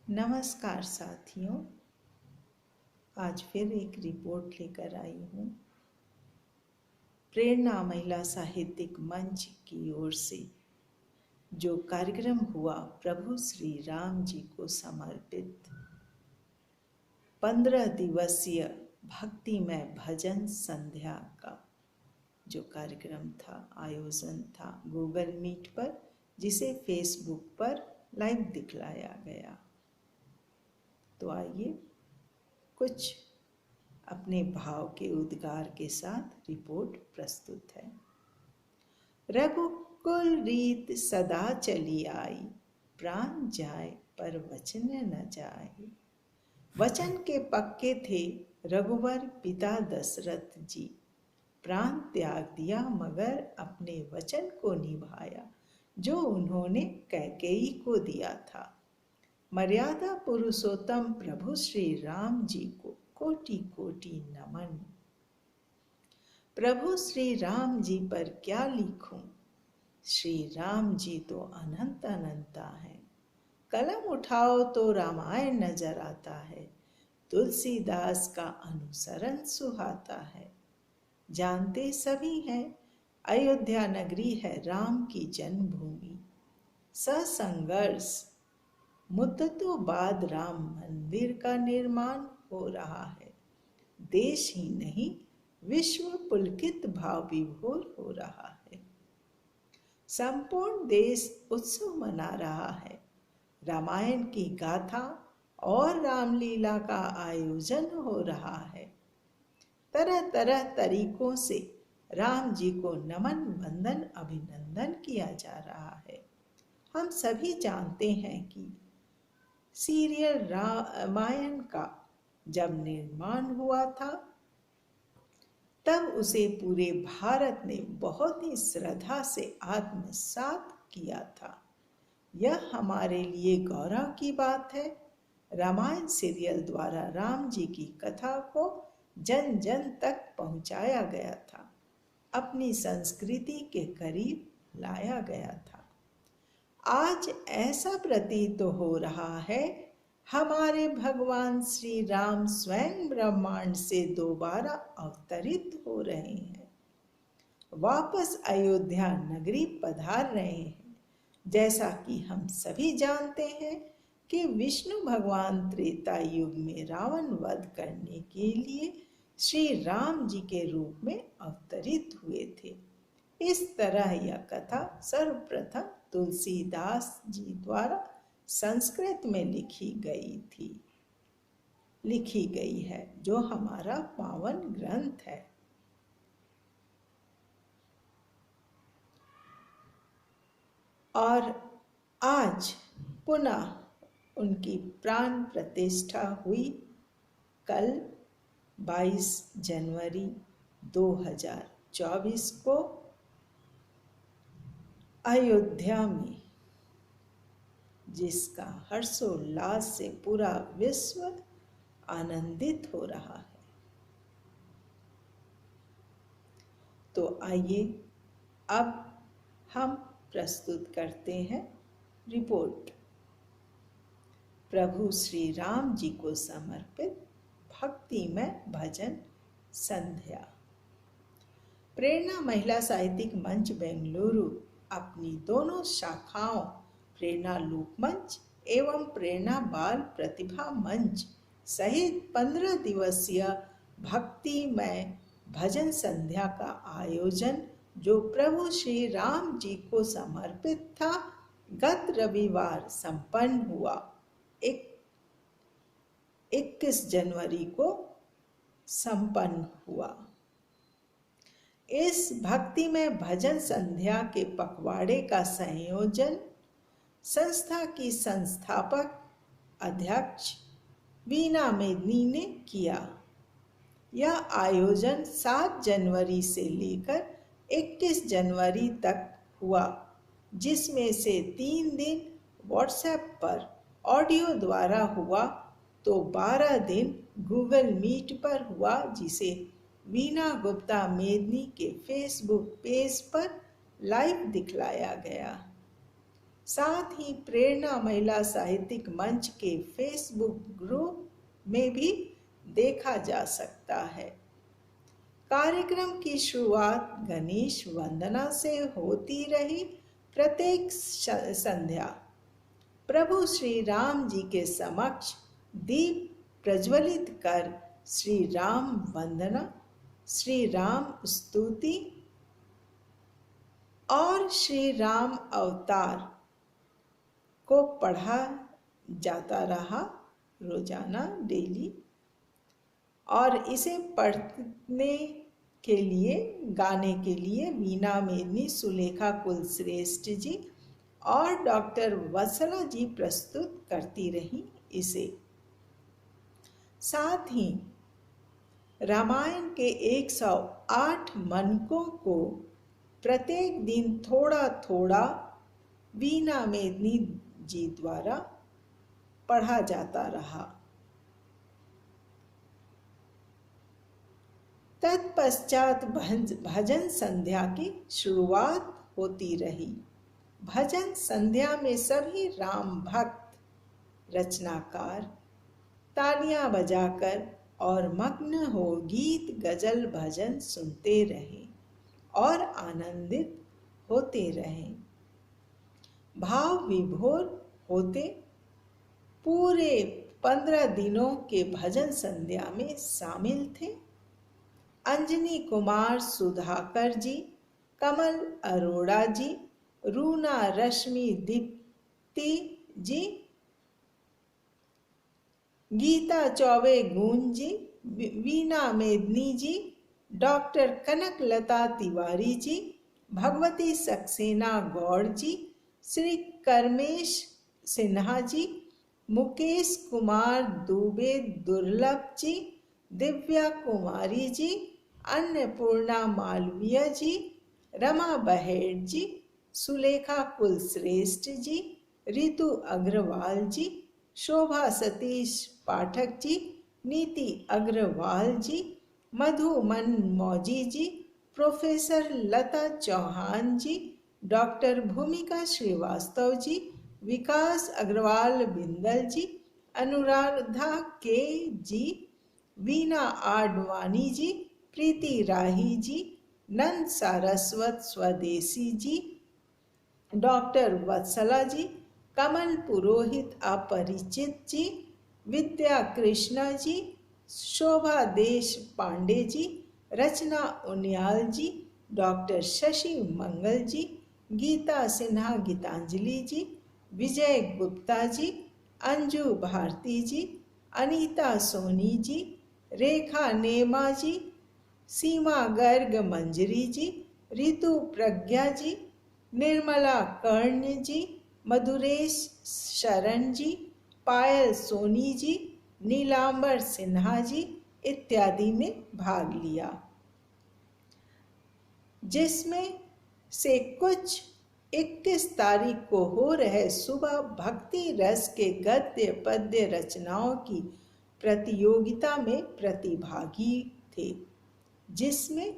नमस्कार साथियों, आज फिर एक रिपोर्ट लेकर आई हूँ। प्रेरणा महिला साहित्यिक मंच की ओर से जो कार्यक्रम हुआ प्रभु श्री राम जी को समर्पित 15 दिवसीय भक्तिमय भजन संध्या का जो कार्यक्रम था, आयोजन था गूगल मीट पर, जिसे फेसबुक पर लाइव दिखलाया गया। तो आइए कुछ अपने भाव के उद्गार के साथ रिपोर्ट प्रस्तुत है। रघुकुल रीत सदा चली आई, प्राण जाए पर वचन न जाए। वचन के पक्के थे रघुवर पिता दशरथ जी, प्राण त्याग दिया मगर अपने वचन को निभाया जो उन्होंने कैकेयी को दिया था। मर्यादा पुरुषोत्तम प्रभु श्री राम जी को कोटि कोटि नमन। प्रभु श्री राम जी पर क्या लिखूं, श्री राम जी तो अनंत अनंता है। कलम उठाओ तो रामायण नजर आता है, तुलसीदास का अनुसरण सुहाता है। जानते सभी हैं अयोध्या नगरी है राम की जन्मभूमि। ससंघर्ष मुद्दतों बाद राम मंदिर का निर्माण हो रहा है। देश ही नहीं विश्व पुलकित भाव विभोर हो रहा है। संपूर्ण देश उत्सव मना रहा है। रामायण की गाथा और रामलीला का आयोजन हो रहा है। तरह तरह तरीकों से राम जी को नमन वंदन अभिनंदन किया जा रहा है। हम सभी जानते हैं कि सीरियल रामायण का जब निर्माण हुआ था तब उसे पूरे भारत ने बहुत ही श्रद्धा से आत्मसात किया था। यह हमारे लिए गौरव की बात है। रामायण सीरियल द्वारा राम जी की कथा को जन जन तक पहुंचाया गया था, अपनी संस्कृति के करीब लाया गया था। आज ऐसा प्रतीत हो रहा है हमारे भगवान श्री राम स्वयं ब्रह्मांड से दोबारा अवतरित हो रहे हैं, वापस अयोध्या नगरी पधार रहे हैं। जैसा कि हम सभी जानते हैं कि विष्णु भगवान त्रेता युग में रावण वध करने के लिए श्री राम जी के रूप में अवतरित हुए थे। इस तरह यह कथा सर्वप्रथम तुलसीदास जी द्वारा संस्कृत में लिखी गई है, जो हमारा पावन ग्रंथ है। और आज पुनः उनकी प्राण प्रतिष्ठा हुई कल 22 जनवरी 2024 को अयोध्या में, जिसका हर्षोल्लास से पूरा विश्व आनंदित हो रहा है। तो आइए अब हम प्रस्तुत करते हैं रिपोर्ट प्रभु श्री राम जी को समर्पित भक्तिमय भजन संध्या। प्रेरणा महिला साहित्यिक मंच बेंगलुरु अपनी दोनों शाखाओं प्रेरणा लोक मंच एवं प्रेरणा बाल प्रतिभा मंच सहित 15 दिवसीय भक्तिमय भजन संध्या का आयोजन, जो प्रभु श्री राम जी को समर्पित था, गत रविवार संपन्न हुआ। 21 जनवरी को संपन्न हुआ। इस भक्तिमय भजन संध्या के पखवाड़े का संयोजन संस्था की संस्थापक अध्यक्ष वीना मेदनी ने किया। यह आयोजन 7 जनवरी से लेकर 21 जनवरी तक हुआ, जिसमें से 3 दिन व्हाट्सएप पर ऑडियो द्वारा हुआ तो 12 दिन गूगल मीट पर हुआ, जिसे वीना गुप्ता मेदनी के फेसबुक पेज पर लाइव दिखलाया गया। साथ ही प्रेरणा महिला साहित्यिक मंच के फेसबुक ग्रुप में भी देखा जा सकता है। कार्यक्रम की शुरुआत गणेश वंदना से होती रही। प्रत्येक संध्या प्रभु श्री राम जी के समक्ष दीप प्रज्वलित कर श्री राम वंदना, श्री राम स्तुति और श्री राम अवतार को पढ़ा जाता रहा रोजाना डेली। और इसे पढ़ने के लिए, गाने के लिए वीणा मेदनी, सुलेखा कुलश्रेष्ठ जी और डॉक्टर वत्सला जी प्रस्तुत करती रही इसे। साथ ही रामायण के 108 मनकों को प्रत्येक दिन थोड़ा थोड़ा वीणा मेदनी जी द्वारा पढ़ा जाता रहा। तत्पश्चात भजन संध्या की शुरुआत होती रही। भजन संध्या में सभी राम भक्त रचनाकार तालियां बजाकर और मग्न हो गीत गजल भजन सुनते रहे और आनंदित होते रहे, भाव विभोर होते। पूरे 15 दिनों के भजन संध्या में शामिल थे अंजनी कुमार सुधाकर जी, कमल अरोड़ा जी, रूना रश्मि दीप्ति जी, गीता चौबे गुंज जी, वीणा मेदनी जी, डॉक्टर कनक लता तिवारी जी, भगवती सक्सेना गौड़ जी, श्री कर्मेश सिन्हा जी, मुकेश कुमार दुबे दुर्लभ जी, दिव्या कुमारी जी, अन्नपूर्णा मालवीय जी, रमा बहेड़ जी, सुलेखा कुलश्रेष्ठ जी, रितु अग्रवाल जी, शोभा सतीश पाठक जी, नीति अग्रवाल जी, मधु मन मौजी जी, प्रोफेसर लता चौहान जी, डॉक्टर भूमिका श्रीवास्तव जी, विकास अग्रवाल बिंदल जी, अनुराधा के जी, वीणा आडवाणी जी, प्रीति राही जी, नंद सारस्वत स्वदेशी जी, डॉक्टर वत्सला जी, कमल पुरोहित अपरिचित जी, विद्या कृष्णा जी, शोभा देश पांडे जी, रचना उनियाल जी, डॉक्टर शशि मंगल जी, गीता सिन्हा गीतांजलि जी, विजय गुप्ता जी, अंजू भारती जी, अनीता सोनी जी, रेखा नेमा जी, सीमा गर्ग मंजरी जी, रितु प्रज्ञा जी, निर्मला कर्ण जी, मधुरेश शरण जी, पायल सोनी जी, नीलांबर सिन्हा जी इत्यादि ने भाग लिया, जिसमें से कुछ 21 तारीख को हो रहे सुबह भक्ति रस के गद्य पद्य रचनाओं की प्रतियोगिता में प्रतिभागी थे, जिसमें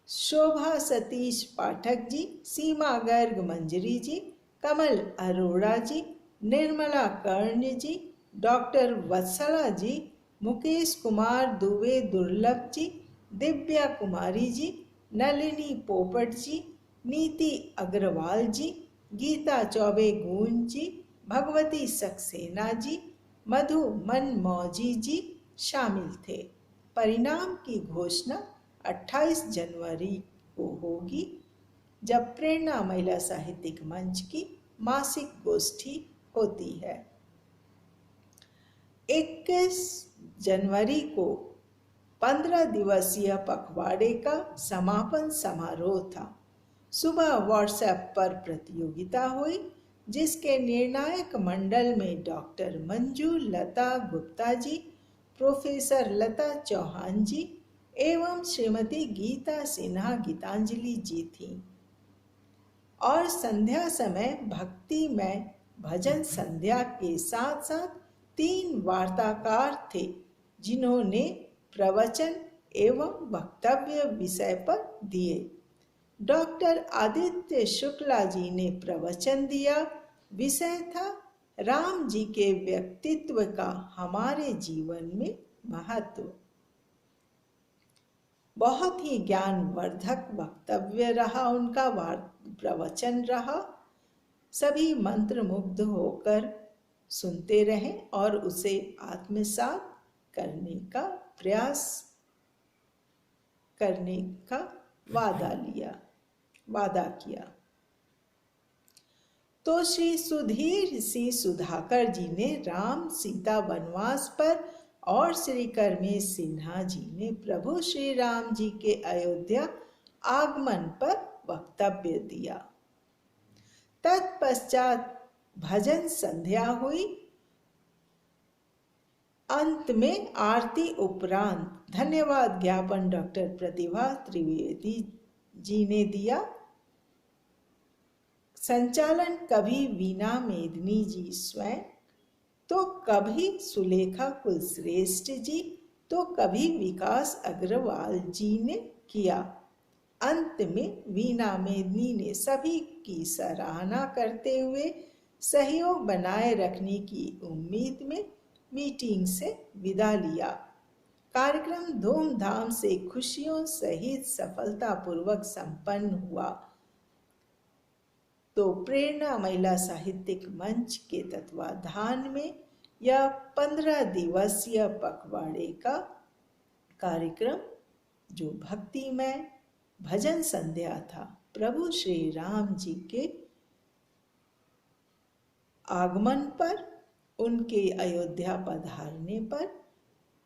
शोभा सतीश पाठक जी, सीमा गर्ग मंजरी जी, कमल अरोड़ा जी, निर्मला कर्ण जी, डॉक्टर वत्सला जी, मुकेश कुमार दुबे दुर्लभ जी, दिव्या कुमारी जी, नलिनी पोपट जी, नीति अग्रवाल जी, गीता चौबे गुंज जी, भगवती सक्सेना जी, मधु मन मौजी जी शामिल थे। परिणाम की घोषणा 28 जनवरी को होगी, जब प्रेरणा महिला साहित्यिक मंच की मासिक गोष्ठी होती है। 21 जनवरी को 15 दिवसीय पखवाड़े का समापन समारोह था। सुबह व्हाट्सएप पर प्रतियोगिता हुई, जिसके निर्णायक मंडल में डॉक्टर मंजू लता गुप्ता जी, प्रोफेसर लता चौहान जी एवं श्रीमती गीता सिन्हा गीतांजलि जी थीं। और संध्या समय भक्ति में भजन संध्या के साथ साथ 3 वार्ताकार थे, जिन्होंने प्रवचन एवं वक्तव्य विषय पर दिए। डॉक्टर आदित्य शुक्ला जी ने प्रवचन दिया। विषय था राम जी के व्यक्तित्व का हमारे जीवन में महत्व। बहुत ही ज्ञानवर्धक वक्तव्य रहा उनका, प्रवचन रहा। सभी मंत्रमुग्ध होकर सुनते रहे और उसे आत्मसात करने का प्रयास करने का वादा किया। तो श्री सुधीर सिंह सुधाकर जी ने राम सीता वनवास पर और श्री करमेश सिन्हा जी ने प्रभु श्री राम जी के अयोध्या आगमन पर वक्तव्य दिया। तत्पश्चात भजन संध्या हुई। अंत में आरती उपरांत धन्यवाद ज्ञापन डॉक्टर प्रतिभा त्रिवेदी जी ने दिया। संचालन कभी वीणा मेदिनी जी स्वयं, तो कभी सुलेखा कुलश्रेष्ठ जी, तो कभी विकास अग्रवाल जी ने किया। अंत में वीणा मेदिनी ने सभी की सराहना करते हुए सहयोग बनाए रखने की उम्मीद में मीटिंग से विदा लिया। कार्यक्रम धूमधाम से खुशियों सहित सफलतापूर्वक संपन्न हुआ। तो प्रेरणा महिला साहित्यिक मंच के तत्वाधान में यह 15 दिवसीय पखवाड़े का कार्यक्रम, जो भक्तिमय भजन संध्या था, प्रभु श्री राम जी के आगमन पर, उनके अयोध्या पधारने पर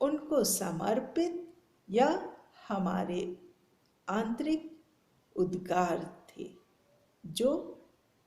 उनको समर्पित या हमारे आंतरिक उद्गार थे, जो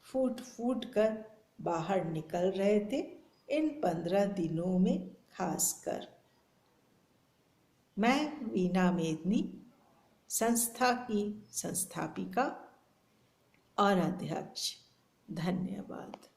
फूट फूट कर बाहर निकल रहे थे इन 15 दिनों में। खासकर मैं वीणा मेदिनी, संस्था की संस्थापिका और अध्यक्ष, धन्यवाद।